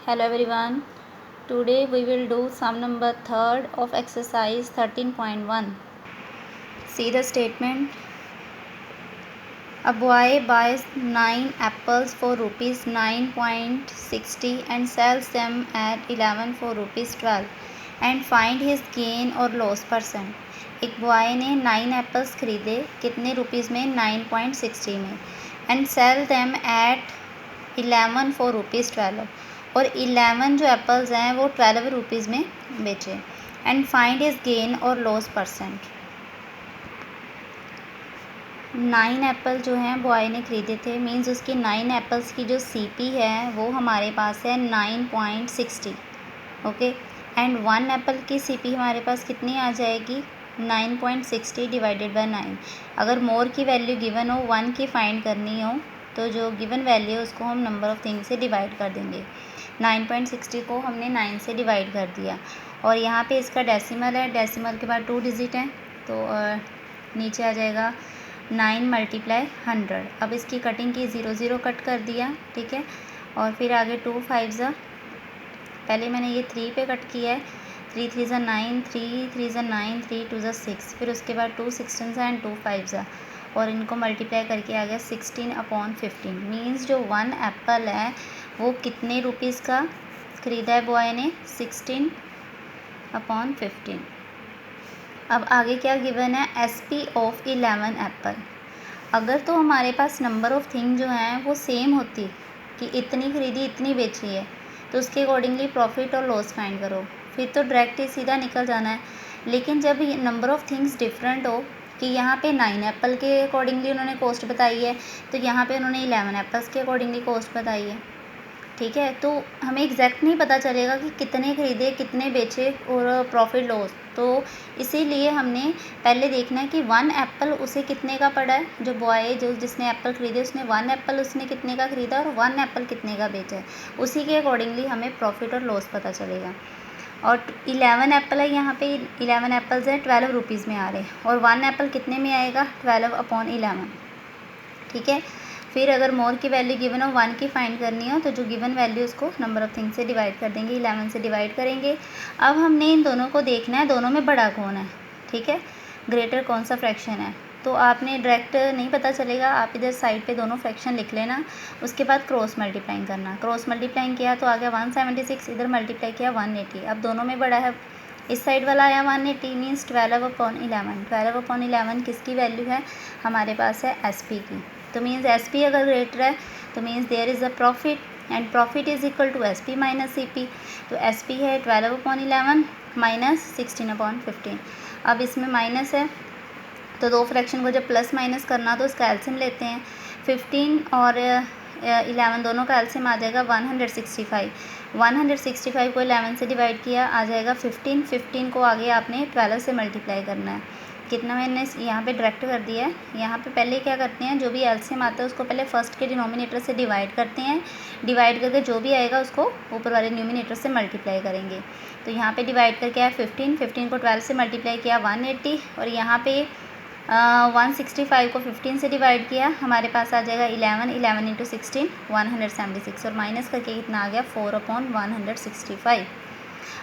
Hello everyone. Today we will do sum number 3rd of exercise 13.1. See the statement. A boy buys 9 apples for rupees 9.60 and sells them at 11 for rupees 12 and find his gain or loss %. एक boy ने 9 apples खरीदे कितने rupees में 9.60 में and sell them at 11 for rupees 12 और 11 जो apples हैं वो 12 रुपीज़ में बेचे एंड फाइंड हिज गेन और लॉस %. 9 एप्पल जो हैं बॉय ने ख़रीदे थे मींस उसकी 9 एप्पल्स की जो सीपी है वो हमारे पास है 9.60. ओके एंड 1 एप्पल की सीपी हमारे पास कितनी आ जाएगी 9.60 डिवाइडेड बाय 9. अगर मोर की वैल्यू गिवन हो 1 की फाइंड करनी हो तो जो गिवन वैल्यू है उसको हम नंबर ऑफ़ थिंग्स से डिवाइड कर देंगे. 9.60 को हमने 9 से डिवाइड कर दिया और यहाँ पे इसका डेसिमल है. डेसिमल के बाद 2 डिजिट हैं तो नीचे आ जाएगा 9 × 100. अब इसकी कटिंग की 0 0 कट कर दिया. ठीक है और फिर आगे 2 5 पहले मैंने ये 3 पे कट किया है. 3 3 9 3 3 9 3 2 6. फिर उसके बाद 2 16 एंड 2 5 और इनको मल्टीप्लाई करके आ गया 16/15. मीन्स जो 1 एप्पल है वो कितने रुपीज़ का ख़रीदा है बॉय ने 16/15. अब आगे क्या गिवन है SP ऑफ 11 एप्पल. अगर तो हमारे पास नंबर ऑफ़ थिंग जो हैं वो सेम होती कि इतनी ख़रीदी इतनी बेची है तो उसके अकॉर्डिंगली प्रॉफिट और लॉस फाइंड करो फिर तो डायरेक्ट ही सीधा निकल जाना है. लेकिन जब नंबर ऑफ़ थिंग्स डिफरेंट हो कि यहाँ पे 9 एप्पल के अकॉर्डिंगली उन्होंने कॉस्ट बताई है तो यहाँ पे उन्होंने 11 एप्पल्स के अकॉर्डिंगली कॉस्ट बताई है. ठीक है तो हमें एग्जैक्ट नहीं पता चलेगा कि कितने ख़रीदे कितने बेचे और प्रॉफिट लॉस. तो इसीलिए हमने पहले देखना है कि 1 एप्पल उसे कितने का पड़ा है. जो बॉय जिसने एप्पल ख़रीदे उसने 1 एप्पल उसने कितने का ख़रीदा और 1 एप्पल कितने का बेचा है. उसी के अकॉर्डिंगली हमें प्रॉफिट और लॉस पता चलेगा. और 11 एप्पल है यहाँ पे 11 एप्पल्स है 12 रुपीज़ में आ रहे हैं और 1 एप्पल कितने में आएगा 12/11. ठीक है फिर अगर मोर की वैल्यू गिवन हो 1 की फाइंड करनी हो तो जो गिवन वैल्यू उसको नंबर ऑफ़ थिंग्स से डिवाइड कर देंगे 11 से डिवाइड करेंगे. अब हमने इन दोनों को देखना है दोनों में बड़ा कौन है. ठीक है ग्रेटर कौन सा फ्रैक्शन है. तो आपने डायरेक्ट नहीं पता चलेगा आप इधर साइड पे दोनों फ्रैक्शन लिख लेना. उसके बाद क्रॉस मल्टीप्लाइंग करना. क्रॉस मल्टीप्लाइंग किया तो आ गया 176. इधर मल्टीप्लाई किया 180. अब दोनों में बड़ा है इस साइड वाला आया 180 मीन्स 12/11. 12/11 किसकी वैल्यू है हमारे पास है SP की. तो मीन्स SP अगर ग्रेटर है तो means there is a profit and profit is equal to SP minus CP. तो SP है 12/11 माइनस 16/15. अब इसमें माइनस है तो दो फ्रैक्शन को जब प्लस माइनस करना तो इसका एलसीएम लेते हैं. 15 और 11 दोनों का एलसीएम आ जाएगा 165. 165 को 11 से डिवाइड किया आ जाएगा 15. 15 को आगे आपने 12 से मल्टीप्लाई करना है. कितना मैंने यहाँ पे डायरेक्ट कर दिया है. यहाँ पे पहले क्या करते हैं जो भी एलसीएम आता है उसको पहले फर्स्ट के डिनोमिनेटर से डिवाइड करते हैं. डिवाइड करके जो भी आएगा उसको ऊपर वाले न्यूमिनेटर से मल्टीप्लाई करेंगे. तो यहाँ पे डिवाइड करके आया 15. 15 को 12 से मल्टीप्लाई किया 180 और यहाँ पे 165 को 15 से डिवाइड किया हमारे पास आ जाएगा 11. 11 × 16 176 और माइनस करके कितना आ गया 4/165.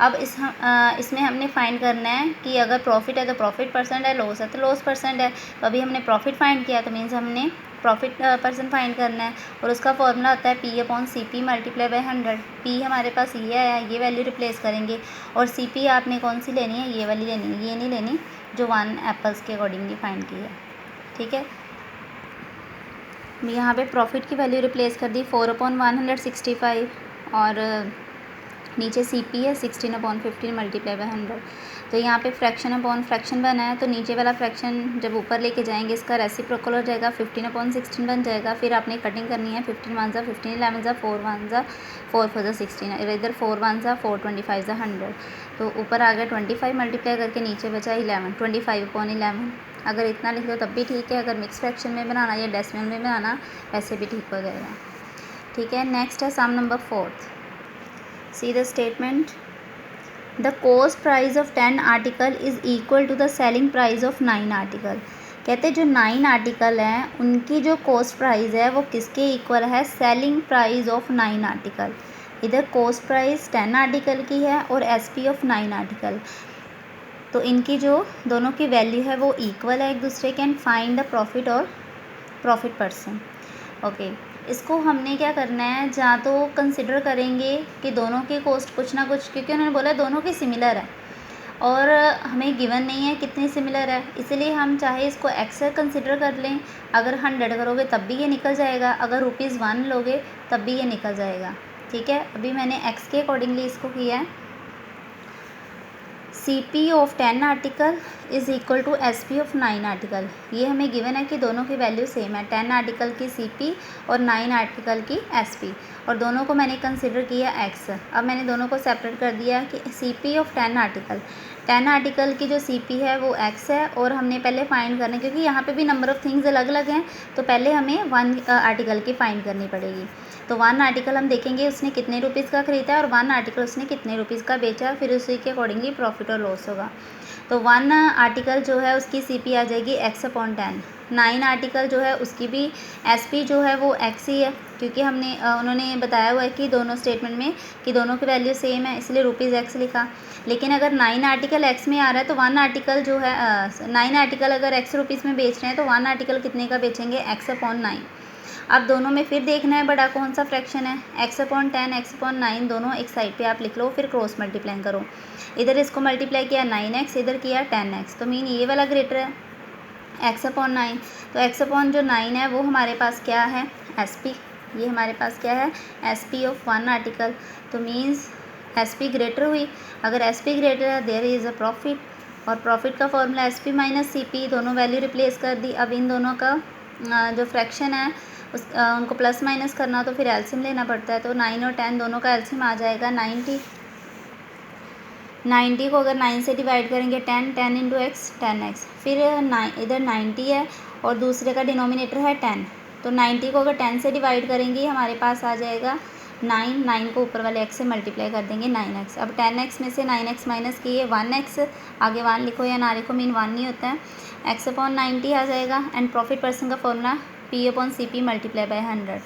अब इसमें हमने फाइंड करना है कि अगर प्रॉफिट है तो प्रॉफिट % है लॉस है तो लॉस % है. तो अभी हमने प्रॉफिट फाइंड किया तो मीन्स हमने प्रॉफिट % फाइंड करना है और उसका फॉर्मूला होता है P/CP × 100. P हमारे पास ये आया ये वैल्यू रिप्लेस करेंगे और CP आपने कौन सी लेनी है ये वाली लेनी है ये नहीं लेनी जो 1 एप्पल्स के अकॉर्डिंगली फाइंड की है. ठीक है यहाँ पे प्रॉफिट की वैल्यू रिप्लेस कर दी 4/165 और नीचे CP है 16/15 मल्टीप्लाई बाय 100. तो यहाँ पे फ्रैक्शन अपॉन फ्रैक्शन बना है तो नीचे वाला फ्रैक्शन जब ऊपर लेके जाएंगे इसका रेसिप्रोकल हो जाएगा 15/16 बन जाएगा. फिर आपने कटिंग करनी है 15 1 15 11 4 1 4 4 16 इधर 4 1 4 25 100. तो ऊपर आ गया 25 मल्टीप्लाई करके नीचे बचा 11 25/11. अगर इतना लिख दो तब भी ठीक है. अगर मिक्स फ्रैक्शन में बनाना या डेसिमल में बनाना वैसे भी ठीक हो जाएगा. ठीक है नेक्स्ट है सम number 4th. See the statement. The cost price of 10 article is equal to the selling price of 9 article. कहते जो 9 आर्टिकल हैं उनकी जो कॉस्ट प्राइस है वो किसके इक्वल है सेलिंग प्राइस ऑफ 9 आर्टिकल. इधर कॉस्ट प्राइस 10 आर्टिकल की है और SP ऑफ 9 आर्टिकल, तो इनकी जो दोनों की वैल्यू है वो इक्वल है एक दूसरे के, एंड फाइंड द प्रॉफिट और प्रॉफिट परसेंट। ओके, इसको हमने क्या करना है, जहाँ तो कंसिडर करेंगे कि दोनों की कॉस्ट कुछ ना कुछ, क्योंकि उन्होंने बोला दोनों की सिमिलर है और हमें गिवन नहीं है कितनी सिमिलर है, इसलिए हम चाहे इसको एक्स कंसिडर कर लें, अगर 100 करोगे तब भी ये निकल जाएगा, अगर ₹1 लोगे तब भी ये निकल जाएगा। ठीक है, अभी मैंने एक्स के अकॉर्डिंगली इसको किया है। CP of 10 article is equal to SP of 9 article, ये हमें गिवन है कि दोनों की वैल्यू सेम है, 10 आर्टिकल की CP और 9 आर्टिकल की SP, और दोनों को मैंने कंसिडर किया x। अब मैंने दोनों को सेपरेट कर दिया कि CP ऑफ 10 आर्टिकल, 10 आर्टिकल की जो CP है वो x है, और हमने पहले फाइंड करना है क्योंकि यहाँ पे भी नंबर ऑफ़ थिंग्स अलग अलग हैं, तो पहले हमें 1 आर्टिकल की फाइंड करनी पड़ेगी। तो 1 आर्टिकल हम देखेंगे उसने कितने रुपीज़ का ख़रीदा है और 1 आर्टिकल उसने कितने रुपीज़ का बेचा, फिर उसी के अकॉर्डिंगली प्रॉफिट और लॉस होगा। तो 1 आर्टिकल जो है उसकी CP आ जाएगी x/10, 9 आर्टिकल जो है उसकी भी SP जो है वो x ही है, क्योंकि हमने उन्होंने बताया हुआ है कि दोनों स्टेटमेंट में कि दोनों की वैल्यू सेम है, इसलिए ₹x लिखा। लेकिन अगर 9 आर्टिकल x में आ रहा है तो 1 आर्टिकल जो है 9 आर्टिकल अगर x रुपीज़ में बेच रहे हैं तो 1 आर्टिकल कितने का बेचेंगे, x/9। अब दोनों में फिर देखना है बड़ा कौन सा फ्रैक्शन है, x/10 x/9 दोनों एक साइड पे आप लिख लो, फिर क्रॉस मल्टीप्लाई करो, इधर इसको मल्टीप्लाई किया 9x, इधर किया 10x, तो मीन ये वाला ग्रेटर है x/9। तो x/9 है वो हमारे पास क्या है, SP, ये हमारे पास क्या है, SP ऑफ 1 आर्टिकल, तो मीन्स SP ग्रेटर हुई। अगर SP ग्रेटर है देयर इज़ अ प्रॉफिट, और प्रॉफिट का फॉर्मूला SP माइनस CP, दोनों वैल्यू रिप्लेस कर दी। अब इन दोनों का जो फ्रैक्शन है उनको प्लस माइनस करना तो फिर एलसीएम लेना पड़ता है, तो 9 और 10 दोनों का एलसीएम आ जाएगा 90। 90 को अगर 9 से डिवाइड करेंगे 10 इंटू एक्स 10x, फिर इधर 90 है और दूसरे का डिनोमिनेटर है 10, तो 90 को अगर 10 से डिवाइड करेंगे हमारे पास आ जाएगा 9 को ऊपर वाले x से मल्टीप्लाई कर देंगे 9x। अब 10x में से 9x माइनस किए 1x, आगे 1 लिखो या ना लिखो मीन 1 नहीं होता है, x/90 आ जाएगा, एंड प्रॉफिट परसेंट का फॉर्मूला P/CP मल्टीप्लाई बाय 100,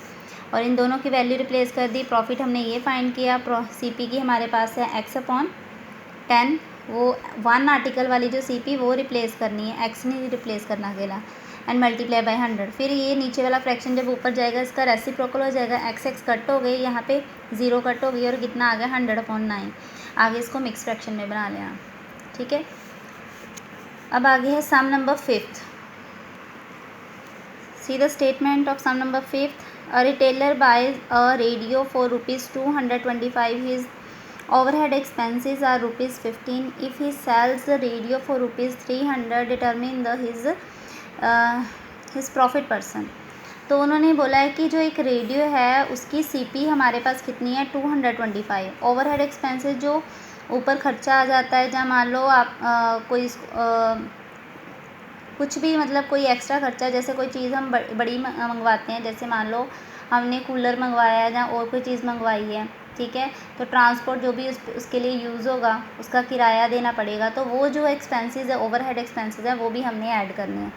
और इन दोनों की वैल्यू रिप्लेस कर दी। प्रॉफिट हमने ये फाइंड किया, CP की हमारे पास है x/10, वो 1 आर्टिकल वाली जो CP वो रिप्लेस करनी है, x नहीं रिप्लेस करना अकेला, एंड मल्टीप्लाई बाय 100। फिर ये नीचे वाला फ्रैक्शन जब ऊपर जाएगा इसका रेसिप्रोकल हो जाएगा, x कट हो गई, यहाँ पे 0 कट हो गई और कितना आ गया 100/9। आगे इसको मिक्स फ्रैक्शन में बना लेना, ठीक है। अब आगे है सम number 5th। See the statement of sum number 5th. A retailer buys a radio for ₹225. His overhead expenses are ₹15. If he sells the radio for ₹300, determine his profit percent. तो उन्होंने बोला है कि जो एक रेडियो है उसकी CP हमारे पास कितनी है 225। ओवरहेड एक्सपेंसेस जो ऊपर खर्चा आ जाता है, जहाँ मान लो आप कोई कुछ भी मतलब कोई एक्स्ट्रा खर्चा, जैसे कोई चीज़ हम बड़ी मंगवाते हैं, जैसे मान लो हमने कूलर मंगवाया है या और कोई चीज़ मंगवाई है, ठीक है, तो ट्रांसपोर्ट जो भी उसके लिए यूज़ होगा उसका किराया देना पड़ेगा, तो वो जो एक्सपेंसेस है ओवरहेड एक्सपेंसेस है वो भी हमने ऐड करने हैं।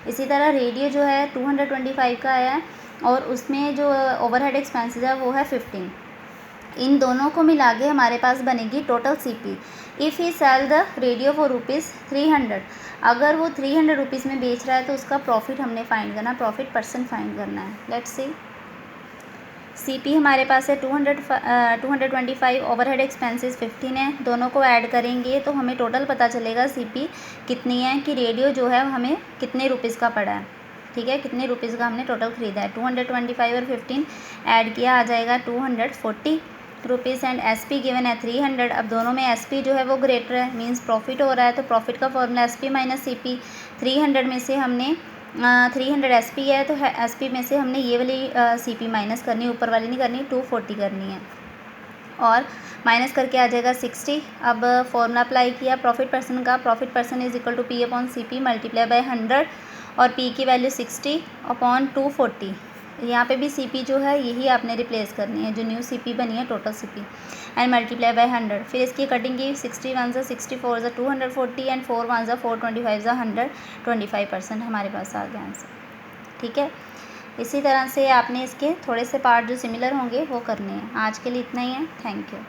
इसी तरह रेडियो जो है 225 का आया है और उसमें जो ओवरहेड एक्सपेंसेस है वो है 15। इन दोनों को मिला के हमारे पास बनेगी total CP। If he sell the radio for ₹300, अगर वो 300 रुपीज़ में बेच रहा है तो उसका प्रॉफिट हमने फाइंड करना, प्रॉफिट परसेंट फाइंड करना है। लेट्स सी, CP हमारे पास है 225, ओवरहेड एक्सपेंसेस 15 है, दोनों को ऐड करेंगे तो हमें टोटल पता चलेगा CP कितनी है, कि रेडियो जो है हमें कितने रुपीज़ का पड़ा है, ठीक है, कितने रुपीज़ का हमने टोटल ख़रीदा है। 225 और 15 ऐड किया आ जाएगा 240 रुपीज़, एंड SP गिवन है 300। अब दोनों में SP जो है वो ग्रेटर है, मींस प्रॉफिट हो रहा है, तो प्रॉफिट का फॉर्मूला SP माइनस CP। 300 में से हमने 300 SP है तो SP में से हमने ये वाली CP माइनस करनी, ऊपर वाली नहीं करनी, 240 करनी है, और माइनस करके आ जाएगा 60। अब फॉर्मूला अप्लाई किया प्रॉफिट परसेंट का, profit percent is equal to P/CP multiply by 100, और P की वैल्यू 60/240। यहाँ पे भी CP जो है यही आपने रिप्लेस करनी है, जो न्यू CP बनी है total CP, and multiply by 100। फिर इसकी कटिंग की 60 1 64 240 एंड 4 1 425 125% हमारे पास आ गया आंसर, ठीक है। इसी तरह से आपने इसके थोड़े से पार्ट जो सिमिलर होंगे वो करने हैं। आज के लिए इतना ही है। Thank you.